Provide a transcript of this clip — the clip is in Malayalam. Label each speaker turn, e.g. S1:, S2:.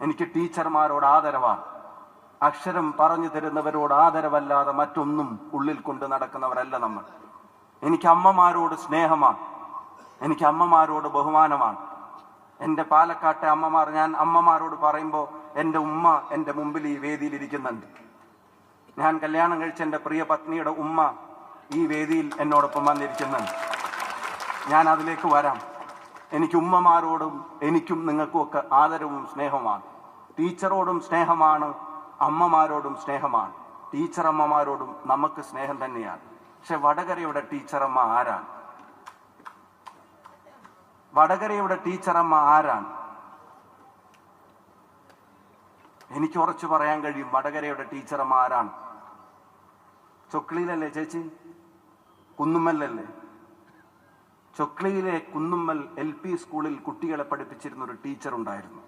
S1: എനിക്ക് ടീച്ചർമാരോട് ആദരവാണ്. അക്ഷരം പറഞ്ഞു തരുന്നവരോട് ആദരവല്ലാതെ മറ്റൊന്നും ഉള്ളിൽ കൊണ്ട് നടക്കുന്നവരല്ല നമ്മൾ. എനിക്ക് അമ്മമാരോട് സ്നേഹമാണ്, എനിക്ക് അമ്മമാരോട് ബഹുമാനമാണ്. എൻ്റെ പാലക്കാട്ടെ അമ്മമാർ, ഞാൻ അമ്മമാരോട് പറയുമ്പോൾ എൻ്റെ ഉമ്മ എൻ്റെ മുമ്പിൽ ഈ വേദിയിൽ ഇരിക്കുന്നുണ്ട്. ഞാൻ കല്യാണം കഴിച്ച എൻ്റെ പ്രിയ പത്നിയുടെ ഉമ്മ ഈ വേദിയിൽ എന്നോടൊപ്പം വന്നിരിക്കുന്നുണ്ട്. ഞാൻ അതിലേക്ക് വരാം. എനിക്ക് ഉമ്മമാരോടും എനിക്കും നിങ്ങൾക്കും ഒക്കെ ആദരവും സ്നേഹമാണ്. ടീച്ചറോടും സ്നേഹമാണ്, അമ്മമാരോടും സ്നേഹമാണ്. ടീച്ചർ അമ്മമാരോടും നമുക്ക് സ്നേഹം തന്നെയാണ്. പക്ഷെ വടകരയുടെ ടീച്ചറമ്മ ആരാണ്? വടകരയുടെ ടീച്ചറമ്മ ആരാണ്? എനിക്ക് ഉറച്ചു പറയാൻ കഴിയും വടകരയുടെ ടീച്ചറമ്മ ആരാണ്. ചൊക്ലിയിലല്ലേ ചേച്ചി? കുന്നുമ്മലല്ലേ? ചൊക്ലിയിലെ കുന്നുമ്മൽ LP സ്കൂളിൽ കുട്ടികളെ പഠിപ്പിച്ചിരുന്ന ഒരു ടീച്ചർ ഉണ്ടായിരുന്നു.